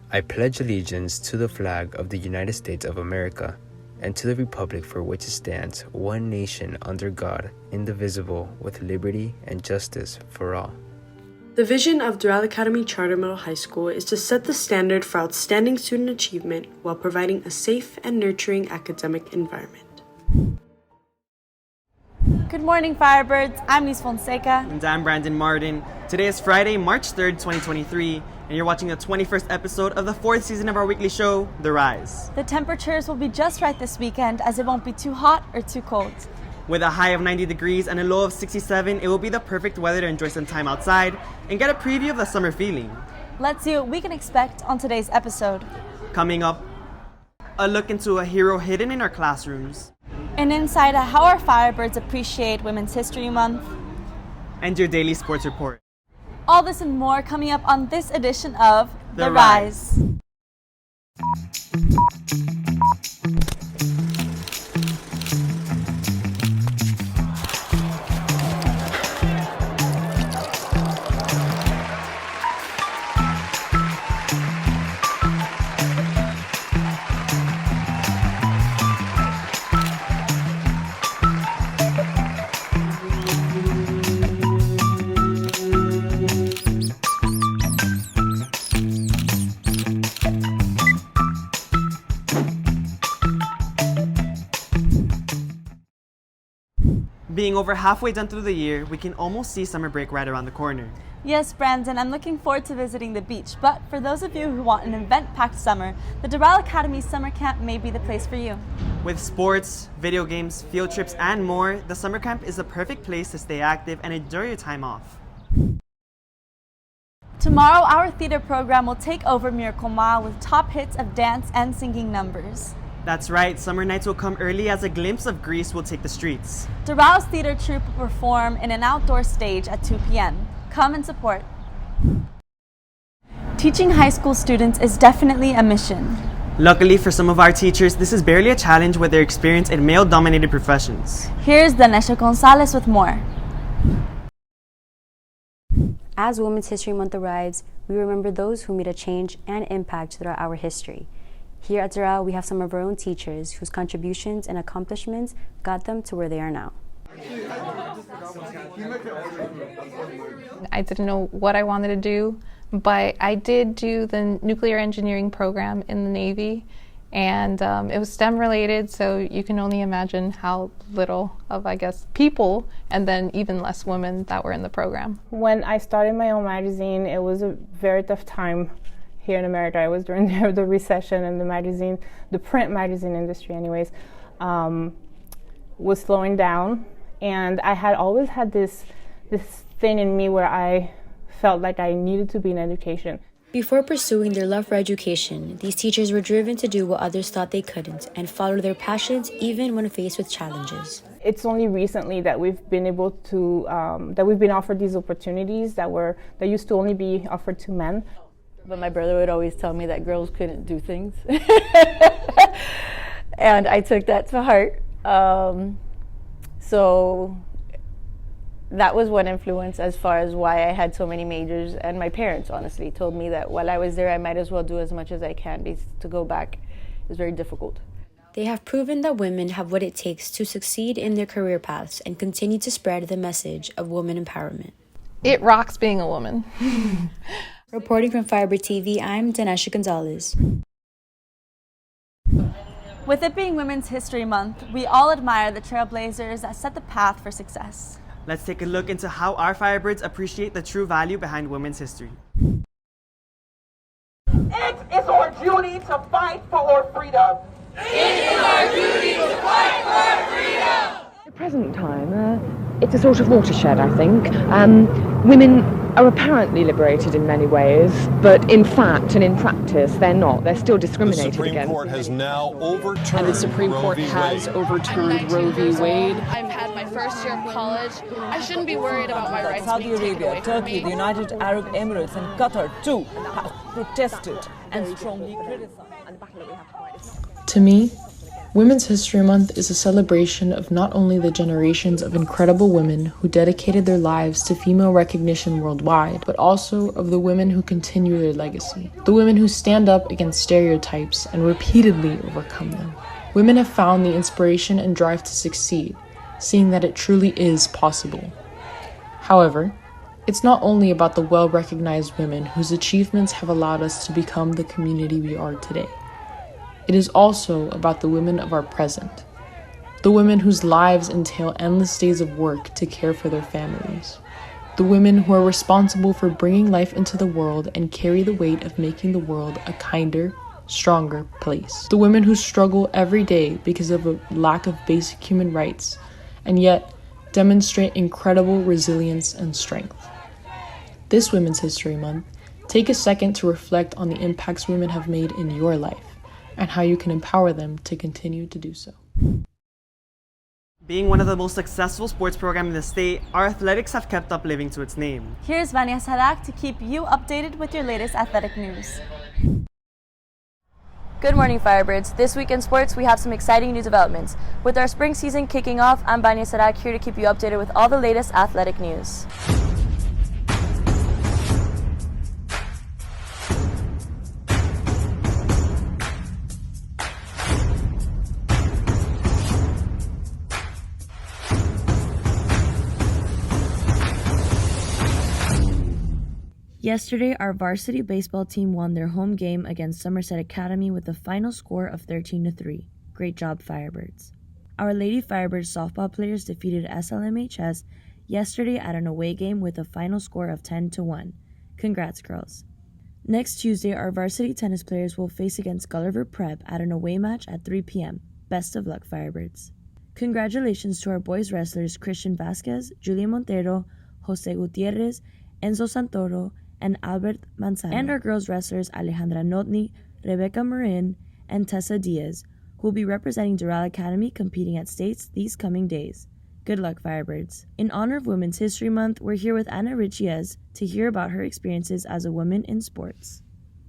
I pledge allegiance to the flag of the United States of America and to the republic for which it stands, one nation under God, indivisible, with liberty and justice for all. The vision of Doral Academy Charter Middle High School is to set the standard for outstanding student achievement while providing a safe and nurturing academic environment. Good morning, Firebirds. I'm Nis Fonseca. And I'm Brandon Martin. Today is Friday, March 3rd, 2023, and you're watching the 21st episode of the 4th season of our weekly show, The Rise. The temperatures will be just right this weekend, as it won't be too hot or too cold. With a high of 90 degrees and a low of 67, it will be the perfect weather to enjoy some time outside and get a preview of the summer feeling. Let's see what we can expect on today's episode. Coming up, a look into a hero hidden in our classrooms. An insight at how our Firebirds appreciate Women's History Month. And your daily sports report. All this and more coming up on this edition of The Rise. Being over halfway done through the year, we can almost see summer break right around the corner. Yes, Brandon, I'm looking forward to visiting the beach, but for those of you who want an event-packed summer, the Doral Academy Summer Camp may be the place for you. With sports, video games, field trips, and more, the summer camp is the perfect place to stay active and enjoy your time off. Tomorrow, our theater program will take over Miracle Mile with top hits of dance and singing numbers. That's right, summer nights will come early as a glimpse of Greece will take the streets. Doral's theater troupe will perform in an outdoor stage at 2 p.m. Come and support. Teaching high school students is definitely a mission. Luckily for some of our teachers, this is barely a challenge with their experience in male-dominated professions. Here's Danesha Gonzalez with more. As Women's History Month arrives, we remember those who made a change and impact throughout our history. Here at Doral, we have some of our own teachers whose contributions and accomplishments got them to where they are now. I didn't know what I wanted to do, but I did do the nuclear engineering program in the Navy, and it was STEM related, so you can only imagine how little of, I guess, people, and then even less women that were in the program. When I started my own magazine, it was a very tough time here in America. It was during the recession, and the print magazine industry anyways, was slowing down. And I had always had this thing in me where I felt like I needed to be in education. Before pursuing their love for education, these teachers were driven to do what others thought they couldn't and follow their passions even when faced with challenges. It's only recently that we've been able to, that we've been offered these opportunities that used to only be offered to men. But my brother would always tell me that girls couldn't do things. And I took that to heart. So that was one influence as far as why I had so many majors. And my parents, honestly, told me that while I was there, I might as well do as much as I can, because to go back is very difficult. They have proven that women have what it takes to succeed in their career paths and continue to spread the message of woman empowerment. It rocks being a woman. Reporting from Firebird TV, I'm Danesha Gonzalez. With it being Women's History Month, we all admire the trailblazers that set the path for success. Let's take a look into how our Firebirds appreciate the true value behind women's history. It is our duty to fight for our freedom. It is our duty to fight for our freedom. At the present time, it's a sort of watershed, I think. Women are apparently liberated in many ways, but in fact and in practice, they're not. They're still discriminated against. The Supreme Court has now overturned And the Supreme Court has overturned Roe v. Wade. I've had my first year of college. I shouldn't be worried about my rights Saudi being taken away Arabia, from Turkey, me. the United Arab Emirates, and Qatar too have protested and strongly criticized. To me, Women's History Month is a celebration of not only the generations of incredible women who dedicated their lives to female recognition worldwide, but also of the women who continue their legacy. The women who stand up against stereotypes and repeatedly overcome them. Women have found the inspiration and drive to succeed, seeing that it truly is possible. However, it's not only about the well-recognized women whose achievements have allowed us to become the community we are today. It is also about the women of our present, the women whose lives entail endless days of work to care for their families, the women who are responsible for bringing life into the world and carry the weight of making the world a kinder, stronger place, the women who struggle every day because of a lack of basic human rights, and yet demonstrate incredible resilience and strength. This Women's History Month, take a second to reflect on the impacts women have made in your life and how you can empower them to continue to do so. Being one of the most successful sports programs in the state, our athletics have kept up living to its name. Here's Vania Sadak to keep you updated with your latest athletic news. Good morning, Firebirds. This week in sports, we have some exciting new developments. With our spring season kicking off, I'm Vania Sadak here to keep you updated with all the latest athletic news. Yesterday, our varsity baseball team won their home game against Somerset Academy with a final score of 13-3. Great job, Firebirds. Our Lady Firebirds softball players defeated SLMHS yesterday at an away game with a final score of 10-1. Congrats, girls. Next Tuesday, our varsity tennis players will face against Gulliver Prep at an away match at 3 p.m. Best of luck, Firebirds. Congratulations to our boys wrestlers Christian Vasquez, Julia Montero, Jose Gutierrez, Enzo Santoro, and Albert Manzano, and our girls wrestlers Alejandra Notny, Rebecca Marin, and Tessa Diaz, who will be representing Doral Academy competing at states these coming days. Good luck, Firebirds. In honor of Women's History Month, we're here with Anna Richiez to hear about her experiences as a woman in sports.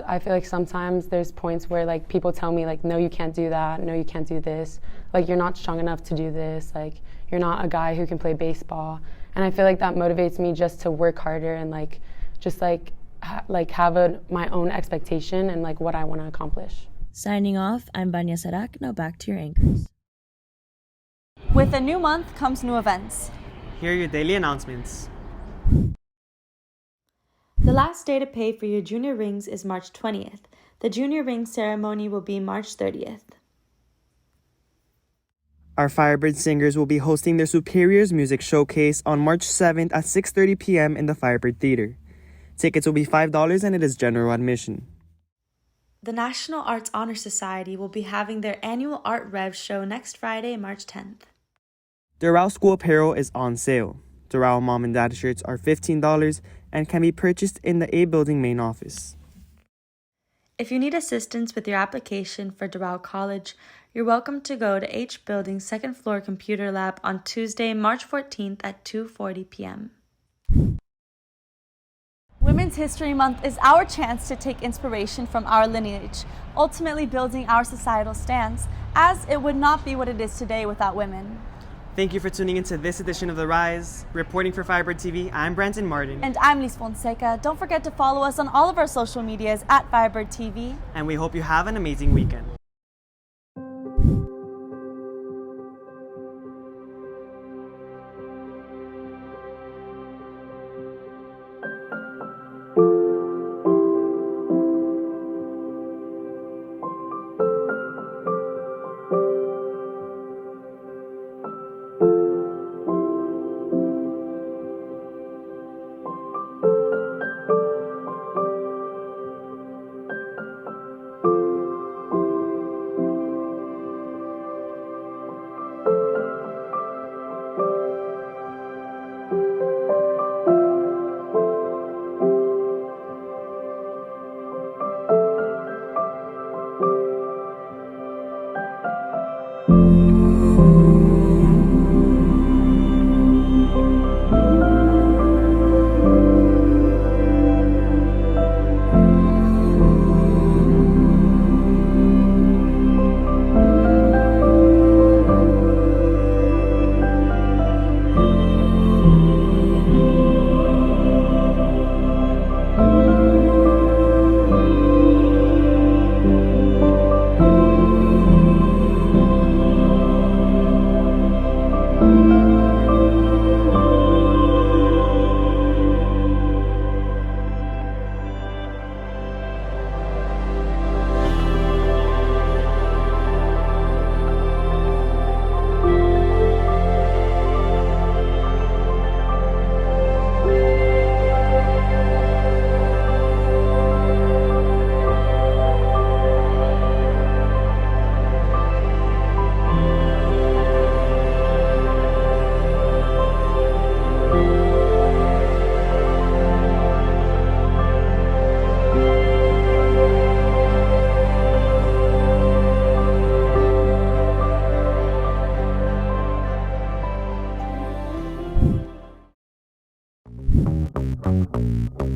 I feel like sometimes there's points where like people tell me like, no, you can't do that, no, you can't do this, like you're not strong enough to do this, like you're not a guy who can play baseball. And I feel like that motivates me just to work harder and like just like have my own expectation and like what I want to accomplish. Signing off, I'm Vania Sadak. Now back to your anchors. With a new month comes new events. Here are your daily announcements. The last day to pay for your junior rings is March 20th. The junior ring ceremony will be March 30th. Our Firebird singers will be hosting their Superiors Music Showcase on March 7th at 6:30 p.m. in the Firebird Theater. Tickets will be $5 and it is general admission. The National Arts Honor Society will be having their annual Art Rev show next Friday, March 10th. Doral School Apparel is on sale. Doral Mom and Dad shirts are $15 and can be purchased in the A Building main office. If you need assistance with your application for Doral College, you're welcome to go to H Building's second floor computer lab on Tuesday, March 14th at 2:40 p.m. Women's History Month is our chance to take inspiration from our lineage, ultimately building our societal stance, as it would not be what it is today without women. Thank you for tuning into this edition of The Rise. Reporting for Firebird TV, I'm Branson Martin. And I'm Liz Fonseca. Don't forget to follow us on all of our social medias at Firebird TV. And we hope you have an amazing weekend. Bye.